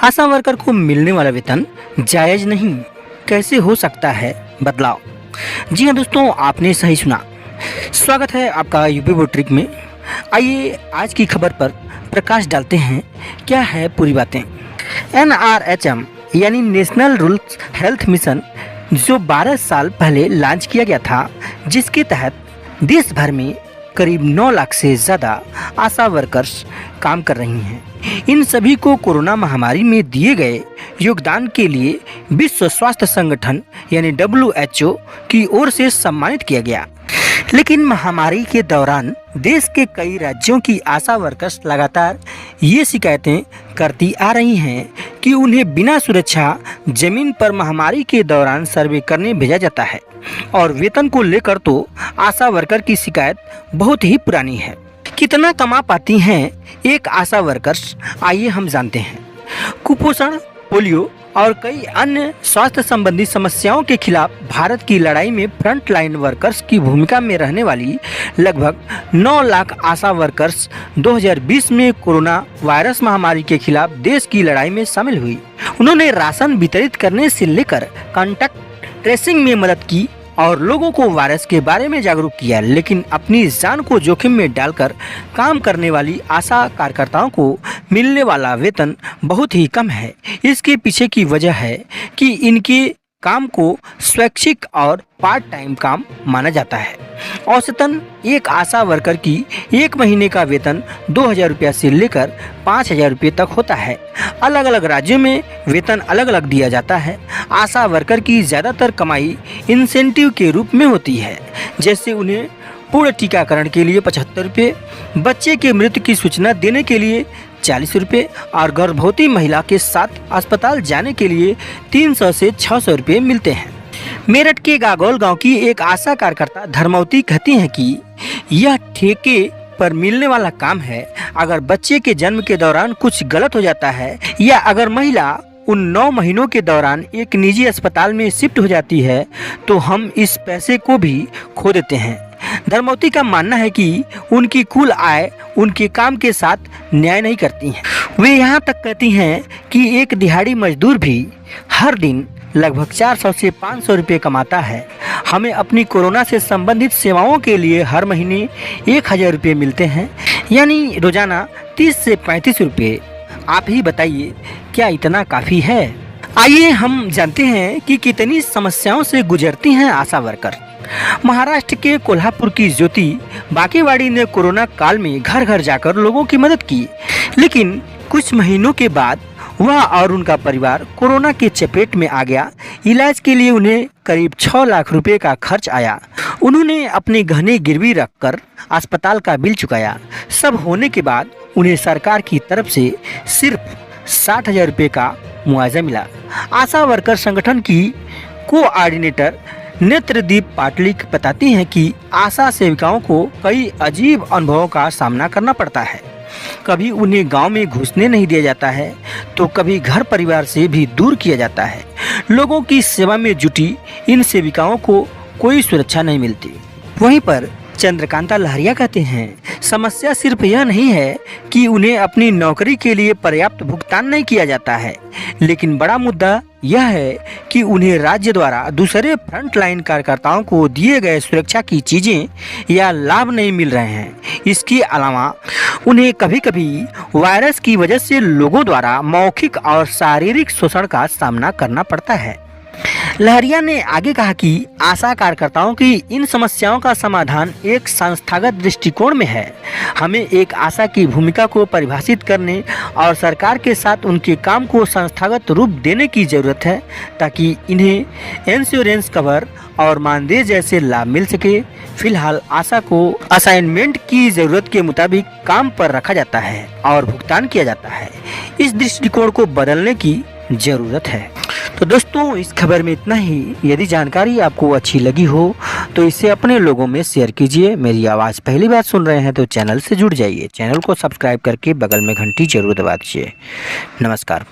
आशा worker को मिलने वाला वेतन जायज नहीं, कैसे हो सकता है बदलाव? जी हाँ दोस्तों, आपने सही सुना। स्वागत है आपका यूपी बोर्ड ट्रिक में। आइए आज की खबर पर प्रकाश डालते हैं। क्या है पूरी बातें? NRHM यानी नेशनल रूरल हेल्थ मिशन, जो 12 साल पहले लॉन्च किया गया था, जिसके तहत देश भर में करीब 9 लाख से ज़्यादा आशा वर्कर्स काम कर रही हैं। इन सभी को कोरोना महामारी में दिए गए योगदान के लिए विश्व स्वास्थ्य संगठन यानी WHO की ओर से सम्मानित किया गया। लेकिन महामारी के दौरान देश के कई राज्यों की आशा वर्कर्स लगातार ये शिकायतें करती आ रही हैं कि उन्हें बिना सुरक्षा जमीन पर महामारी के दौरान सर्वे करने भेजा जाता है और वेतन को लेकर तो आशा वर्कर की शिकायत बहुत ही पुरानी है। कितना कमा पाती हैं एक आशा वर्कर्स, आइए हम जानते हैं। कुपोषण, पोलियो और कई अन्य स्वास्थ्य संबंधी समस्याओं के खिलाफ भारत की लड़ाई में फ्रंट लाइन वर्कर्स की भूमिका में रहने वाली लगभग 9 लाख आशा वर्कर्स 2020 में कोरोना वायरस महामारी के खिलाफ देश की लड़ाई में शामिल हुई। उन्होंने राशन वितरित करने से लेकर कॉन्टैक्ट ट्रेसिंग में मदद की और लोगों को वायरस के बारे में जागरूक किया। लेकिन अपनी जान को जोखिम में डालकर काम करने वाली आशा कार्यकर्ताओं को मिलने वाला वेतन बहुत ही कम है। इसके पीछे की वजह है कि इनके काम को स्वैच्छिक और पार्ट टाइम काम माना जाता है। औसतन एक आशा वर्कर की एक महीने का वेतन 2000 रुपया से लेकर 5000 रुपये तक होता है। अलग अलग राज्यों में वेतन अलग अलग दिया जाता है। आशा वर्कर की ज़्यादातर कमाई इंसेंटिव के रूप में होती है, जैसे उन्हें पूर्ण टीकाकरण के लिए 75 रुपये, बच्चे की मृत्यु की सूचना देने के लिए 40 रुपये और गर्भवती महिला के साथ अस्पताल जाने के लिए 300 से 600 रुपये मिलते हैं। मेरठ के गागोल गांव की एक आशा कार्यकर्ता धर्मवती कहती हैं कि यह ठेके पर मिलने वाला काम है। अगर बच्चे के जन्म के दौरान कुछ गलत हो जाता है या अगर महिला उन 9 महीनों के दौरान एक निजी अस्पताल में शिफ्ट हो जाती है तो हम इस पैसे को भी खो देते हैं। धर्मवती का मानना है कि उनकी कुल आय उनके काम के साथ न्याय नहीं करती है। वे यहाँ तक कहती हैं कि एक दिहाड़ी मजदूर भी हर दिन लगभग 400 से 500 रुपये कमाता है। हमें अपनी कोरोना से संबंधित सेवाओं के लिए हर महीने 1000 रुपये मिलते हैं, यानी रोजाना 30 से 35 रुपये। आप ही बताइए, क्या इतना काफ़ी है? आइए हम जानते हैं कि कितनी समस्याओं से गुजरती हैं आशा वर्कर। महाराष्ट्र के कोल्हापुर की ज्योति बाकेवाड़ी ने कोरोना काल में घर घर जाकर लोगों की मदद की, लेकिन कुछ महीनों के बाद वह और उनका परिवार कोरोना के चपेट में आ गया। इलाज के लिए उन्हें करीब 6 लाख रुपए का खर्च आया। उन्होंने अपने गहने गिरवी रखकर अस्पताल का बिल चुकाया। सब होने के बाद उन्हें सरकार की तरफ से सिर्फ 60,000 रुपये का मुआवजा मिला। आशा वर्कर संगठन की कोऑर्डिनेटर नेत्रदीप पाटलिक बताती हैं कि आशा सेविकाओं को कई अजीब अनुभवों का सामना करना पड़ता है। कभी उन्हें गांव में घुसने नहीं दिया जाता है तो कभी घर परिवार से भी दूर किया जाता है। लोगों की सेवा में जुटी इन सेविकाओं को कोई सुरक्षा नहीं मिलती। वहीं पर चंद्रकांता लहरिया कहते हैं, समस्या सिर्फ यह नहीं है कि उन्हें अपनी नौकरी के लिए पर्याप्त भुगतान नहीं किया जाता है, लेकिन बड़ा मुद्दा यह है कि उन्हें राज्य द्वारा दूसरे फ्रंट लाइन कार्यकर्ताओं को दिए गए सुरक्षा की चीज़ें या लाभ नहीं मिल रहे हैं। इसके अलावा उन्हें कभी कभी वायरस की वजह से लोगों द्वारा मौखिक और शारीरिक शोषण का सामना करना पड़ता है। लहरिया ने आगे कहा कि आशा कार्यकर्ताओं की इन समस्याओं का समाधान एक संस्थागत दृष्टिकोण में है। हमें एक आशा की भूमिका को परिभाषित करने और सरकार के साथ उनके काम को संस्थागत रूप देने की जरूरत है, ताकि इन्हें इंश्योरेंस कवर और मानदेय जैसे लाभ मिल सके। फिलहाल आशा को असाइनमेंट की जरूरत के मुताबिक काम पर रखा जाता है और भुगतान किया जाता है। इस दृष्टिकोण को बदलने की जरूरत है। तो दोस्तों, इस खबर में इतना ही। यदि जानकारी आपको अच्छी लगी हो तो इसे अपने लोगों में शेयर कीजिए। मेरी आवाज़ पहली बार सुन रहे हैं तो चैनल से जुड़ जाइए। चैनल को सब्सक्राइब करके बगल में घंटी जरूर दबा दीजिए। नमस्कार।